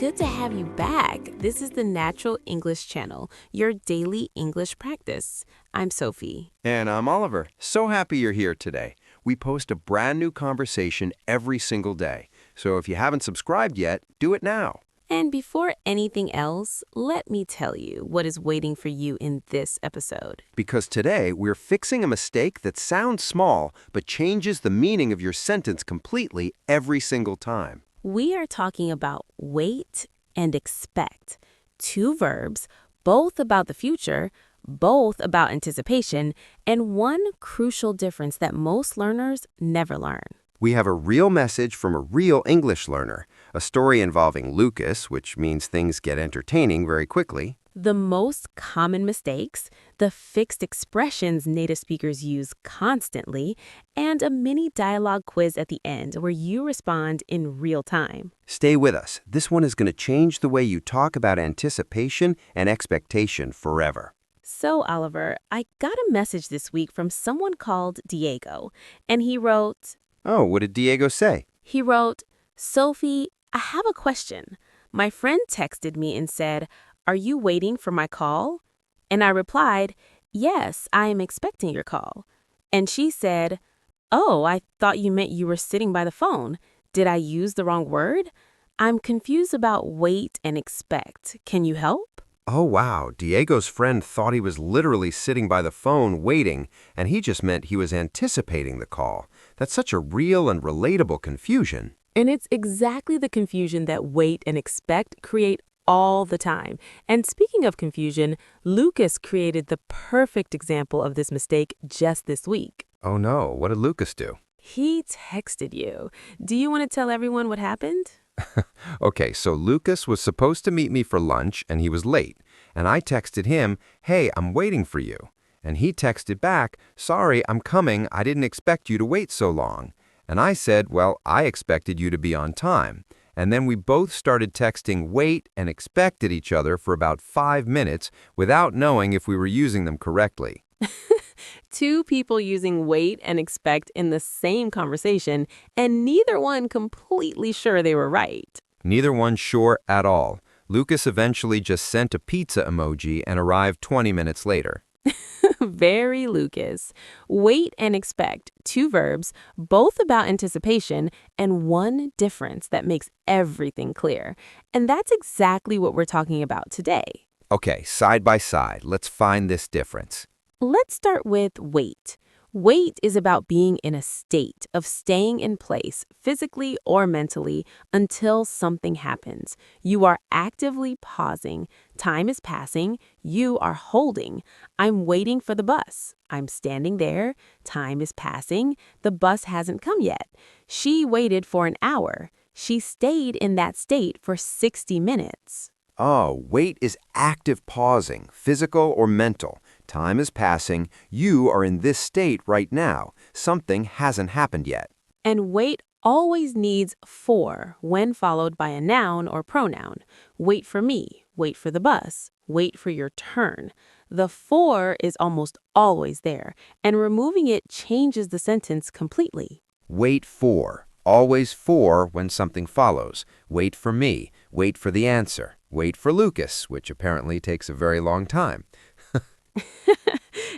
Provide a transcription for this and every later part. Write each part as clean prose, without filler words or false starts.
good to have you back. This is the Natural English Channel, your daily English practice. I'm Sophie. And I'm Oliver. So happy you're here today. We post a brand new conversation every single day. So if you haven't subscribed yet, do it now. And before anything else, let me tell you what is waiting for you in this episode. Because today we're fixing a mistake that sounds small but changes the meaning of your sentence completely every single time. We are talking about wait and expect, two verbs, both about the future, both about anticipation, and one crucial difference that most learners never learn. We have a real message from a real English learner, a story involving Lucas, which means things get entertaining very quickly. The most common mistakes, the fixed expressions native speakers use constantly, and a mini dialogue quiz at the end where you respond in real time. Stay with us. This one is going to change the way you talk about anticipation and expectation forever. So, Oliver, I got a message this week from someone called Diego, and he wrote, Oh, what did Diego say? Sophie, I have a question. My friend texted me and said, "Are you waiting for my call?" And I replied, "Yes, I am expecting your call." And she said, "Oh, I thought you meant you were sitting by the phone. Did I use the wrong word? I'm confused about wait and expect. Can you help?" Oh, wow. Diego's friend thought he was literally sitting by the phone waiting, and he just meant he was anticipating the call. That's such a real and relatable confusion. And it's exactly the confusion that wait and expect create all the time. And speaking of confusion, Lucas created the perfect example of this mistake just this week. Oh no, what did Lucas do? He texted you. Do you want to tell everyone what happened? Okay, so Lucas was supposed to meet me for lunch, and he was late. And I texted him, "Hey, I'm waiting for you." And he texted back, "Sorry, I'm coming. I didn't expect you to wait so long." And I said, "Well, I expected you to be on time." And then we both started texting wait and expect at each other for about 5 minutes without knowing if we were using them correctly. Two people using wait and expect in the same conversation, and neither one completely sure they were right. Neither one sure at all. Lucas eventually just sent a pizza emoji and arrived 20 minutes later. Very Lucas. Wait and expect, two verbs, both about anticipation, and one difference that makes everything clear. And that's exactly what we're talking about today. Okay, side by side, let's find this difference. Let's start with wait. Wait is about being in a state of staying in place, physically or mentally, until something happens. You are actively pausing. Time is passing. You are holding. I'm waiting for the bus. I'm standing there. Time is passing. The bus hasn't come yet. She waited for an hour. She stayed in that state for 60 minutes. Oh, wait is active pausing, physical or mental. Time is passing. You are in this state right now. Something hasn't happened yet. And wait always needs for when followed by a noun or pronoun. Wait for me. Wait for the bus. Wait for your turn. The for is almost always there, and removing it changes the sentence completely. Wait for. Always for when something follows. Wait for me. Wait for the answer. Wait for Lucas, which apparently takes a very long time.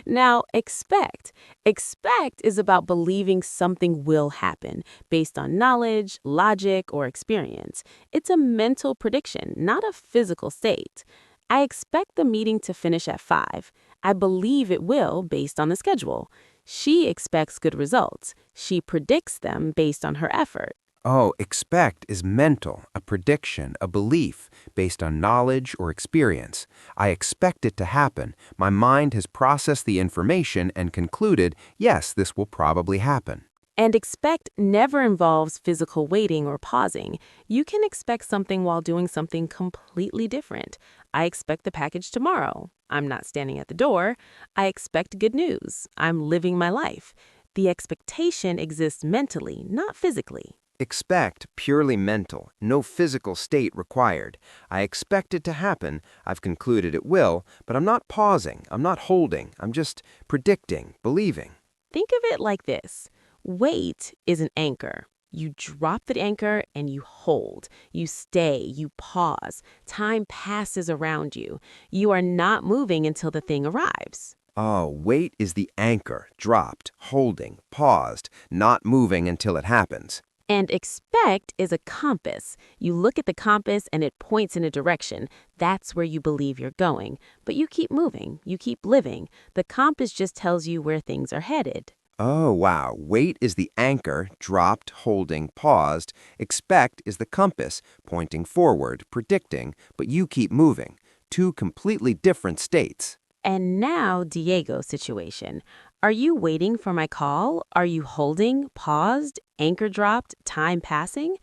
Now, expect. Expect is about believing something will happen based on knowledge, logic, or experience. It's a mental prediction, not a physical state. I expect the meeting to finish at 5. I believe it will based on the schedule. She expects good results. She predicts them based on her effort. Oh, expect is mental, a prediction, a belief based on knowledge or experience. I expect it to happen. My mind has processed the information and concluded, yes, this will probably happen. And expect never involves physical waiting or pausing. You can expect something while doing something completely different. I expect the package tomorrow. I'm not standing at the door. I expect good news. I'm living my life. The expectation exists mentally, not physically. Expect, purely mental, no physical state required. I expect it to happen. I've concluded it will, but I'm not pausing. I'm not holding. I'm just predicting, believing. Think of it like this. Wait is an anchor. You drop the anchor and you hold. You stay, you pause. Time passes around you. You are not moving until the thing arrives. Oh, wait is the anchor, dropped, holding, paused, not moving until it happens. And expect is a compass. You look at the compass and it points in a direction. That's where you believe you're going. But you keep moving. You keep living. The compass just tells you where things are headed. Oh, wow. Wait is the anchor, dropped, holding, paused. Expect is the compass, pointing forward, predicting, but you keep moving. Two completely different states. And now, Diego's situation. Are you waiting for my call? Are you holding, paused, anchor dropped, time passing?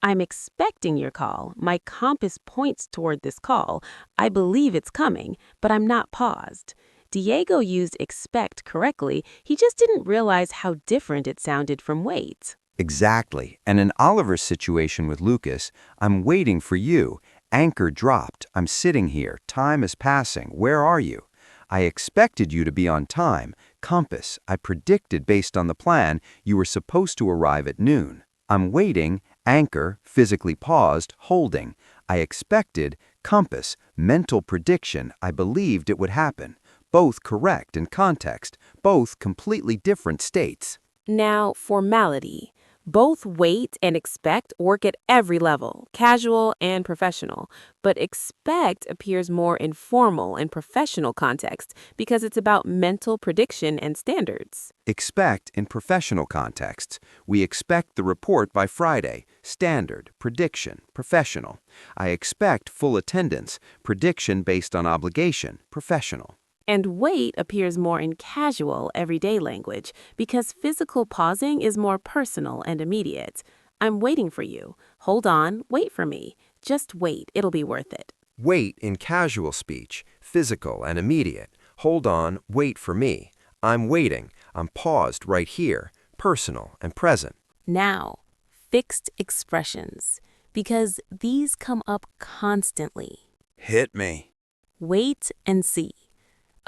I'm expecting your call. My compass points toward this call. I believe it's coming, but I'm not paused. Diego used expect correctly. He just didn't realize how different it sounded from wait. Exactly. And in Oliver's situation with Lucas, I'm waiting for you. Anchor dropped. I'm sitting here. Time is passing. Where are you? I expected you to be on time. Compass, I predicted based on the plan you were supposed to arrive at noon. I'm waiting. Anchor, physically paused, holding. I expected. Compass, mental prediction. I believed it would happen. Both correct in context. Both completely different states. Now, formality. Both wait and expect work at every level, casual and professional. But expect appears more in formal and professional context because it's about mental prediction and standards. Expect in professional contexts. We expect the report by Friday. Standard, prediction, professional. I expect full attendance. Prediction based on obligation, professional. And wait appears more in casual, everyday language because physical pausing is more personal and immediate. I'm waiting for you. Hold on, wait for me. Just wait, it'll be worth it. Wait in casual speech, physical and immediate. Hold on, wait for me. I'm waiting. I'm paused right here, personal and present. Now, fixed expressions, because these come up constantly. Hit me. Wait and see.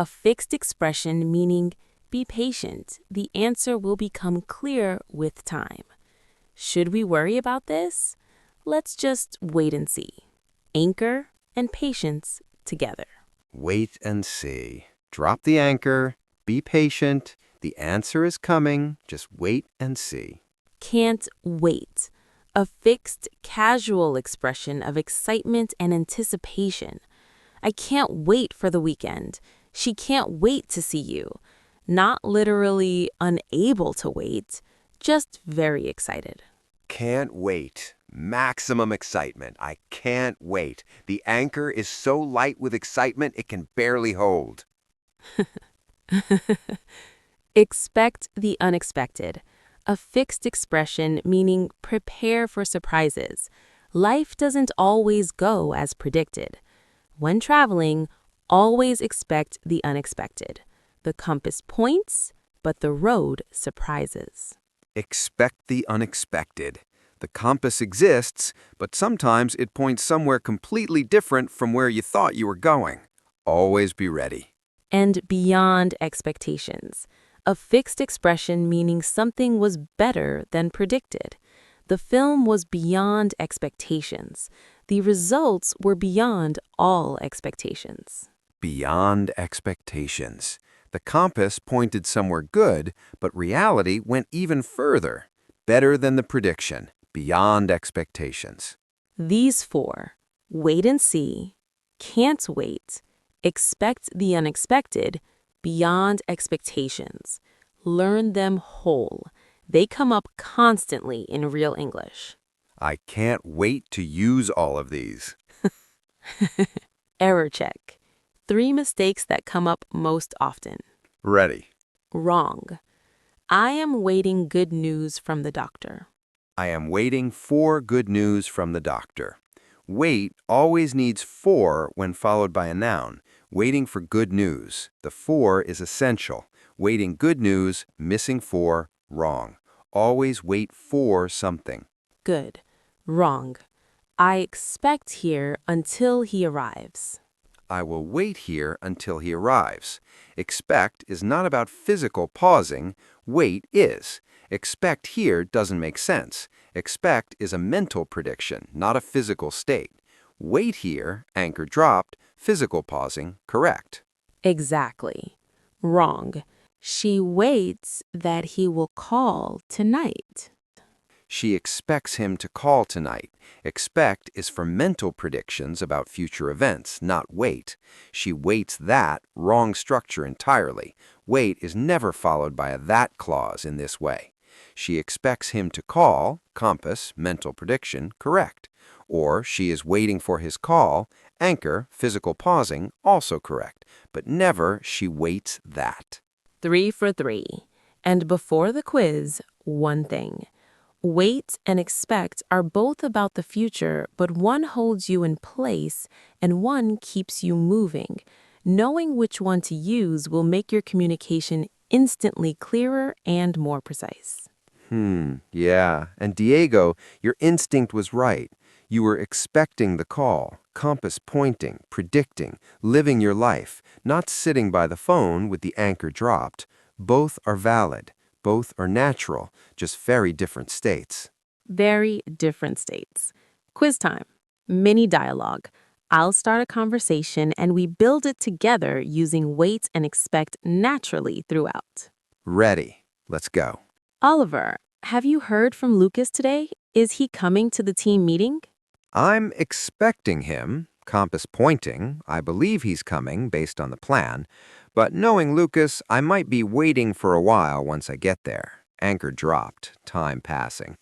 A fixed expression meaning be patient. The answer will become clear with time. Should we worry about this? Let's just wait and see. Anchor and patience together. Wait and see. Drop the anchor. Be patient. The answer is coming. Just wait and see. Can't wait. A fixed, casual expression of excitement and anticipation. I can't wait for the weekend. She can't wait to see you. Not literally unable to wait, just very excited. Can't wait. Maximum excitement. I can't wait. The anchor is so light with excitement it can barely hold. Expect the unexpected. A fixed expression meaning prepare for surprises. Life doesn't always go as predicted. When traveling, always expect the unexpected. The compass points, but the road surprises. Expect the unexpected. The compass exists, but sometimes it points somewhere completely different from where you thought you were going. Always be ready. And beyond expectations. A fixed expression meaning something was better than predicted. The film was beyond expectations. The results were beyond all expectations. Beyond expectations. The compass pointed somewhere good, but reality went even further. Better than the prediction. Beyond expectations. These four, wait and see, can't wait, expect the unexpected, beyond expectations. Learn them whole. They come up constantly in real English. I can't wait to use all of these. Error check. 3 mistakes that come up most often. Ready. Wrong. I am waiting good news from the doctor. I am waiting for good news from the doctor. Wait always needs for when followed by a noun. Waiting for good news. The for is essential. Waiting good news, missing for, wrong. Always wait for something. Good. Wrong. I expect here until he arrives. I will wait here until he arrives. Expect is not about physical pausing. Wait is. Expect here doesn't make sense. Expect is a mental prediction, not a physical state. Wait here, anchor dropped, physical pausing, correct. Exactly. Wrong. She waits that he will call tonight. She expects him to call tonight. Expect is for mental predictions about future events, not wait. She waits that, wrong structure entirely. Wait is never followed by a that clause in this way. She expects him to call, compass, mental prediction, correct. Or she is waiting for his call, anchor, physical pausing, also correct. But never she waits that. 3 for 3. And before the quiz, one thing. Wait and expect are both about the future, but one holds you in place and one keeps you moving. Knowing which one to use will make your communication instantly clearer and more precise. Yeah. And Diego, your instinct was right. You were expecting the call, compass pointing, predicting, living your life, not sitting by the phone with the anchor dropped. Both are valid. Both are natural, just very different states. Very different states. Quiz time. Mini dialogue. I'll start a conversation and we build it together using wait and expect naturally throughout. Ready. Let's go. Oliver, have you heard from Lucas today? Is he coming to the team meeting? I'm expecting him, compass pointing. I believe he's coming based on the plan. But knowing Lucas, I might be waiting for a while once I get there. Anchor dropped, time passing.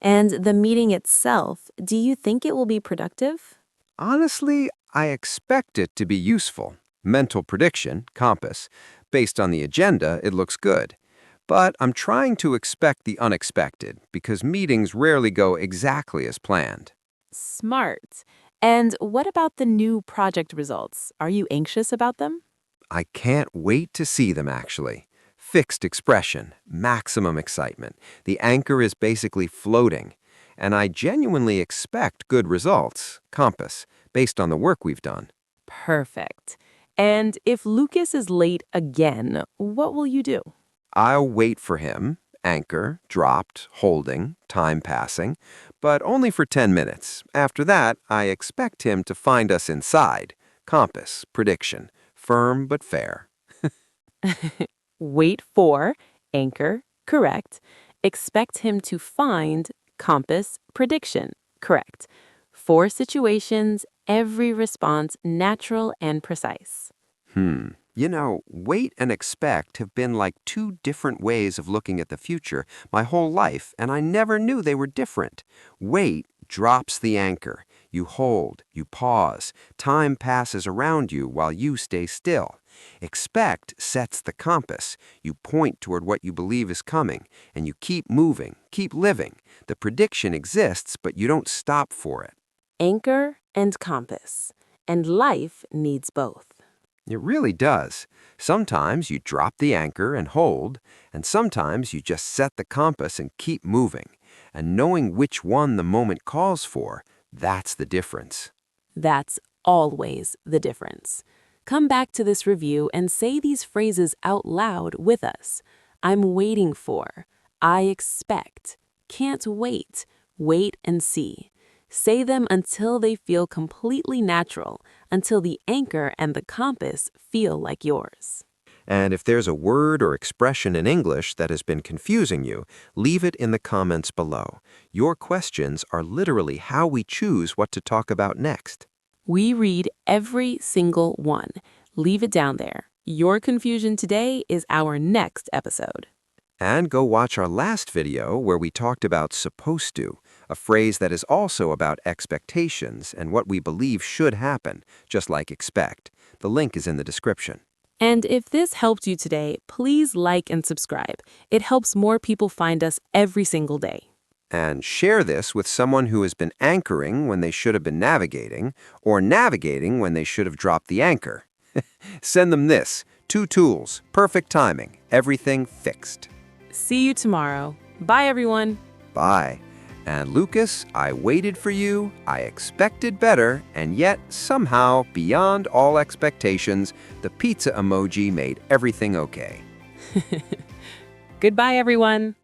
And the meeting itself, do you think it will be productive? Honestly, I expect it to be useful. Mental prediction, compass. Based on the agenda, it looks good. But I'm trying to expect the unexpected because meetings rarely go exactly as planned. Smart. And what about the new project results? Are you anxious about them? I can't wait to see them, actually. Fixed expression, maximum excitement. The anchor is basically floating. And I genuinely expect good results, compass, based on the work we've done. Perfect. And if Lucas is late again, what will you do? I'll wait for him, anchor, dropped, holding, time passing, but only for 10 minutes. After that, I expect him to find us inside. Compass, prediction, firm but fair. Wait for, anchor, correct. Expect him to find, compass, prediction, correct. 4 situations, every response natural and precise. Wait and expect have been like two different ways of looking at the future my whole life, and I never knew they were different. Wait drops the anchor. You hold, you pause. Time passes around you while you stay still. Expect sets the compass. You point toward what you believe is coming, and you keep moving, keep living. The prediction exists, but you don't stop for it. Anchor and compass. And life needs both. It really does. Sometimes you drop the anchor and hold, and sometimes you just set the compass and keep moving. And knowing which one the moment calls for, that's the difference. That's always the difference. Come back to this review and say these phrases out loud with us. I'm waiting for. I expect. Can't wait. Wait and see. Say them until they feel completely natural, until the anchor and the compass feel like yours. And if there's a word or expression in English that has been confusing you, leave it in the comments below. Your questions are literally how we choose what to talk about next. We read every single one. Leave it down there. Your confusion today is our next episode. And go watch our last video where we talked about supposed to, a phrase that is also about expectations and what we believe should happen, just like expect. The link is in the description. And if this helped you today, please like and subscribe. It helps more people find us every single day. And share this with someone who has been anchoring when they should have been navigating, or navigating when they should have dropped the anchor. Send them this, 2 tools, perfect timing, everything fixed. See you tomorrow. Bye, everyone. Bye. And Lucas, I waited for you, I expected better, and yet somehow, beyond all expectations, the pizza emoji made everything okay. Goodbye, everyone.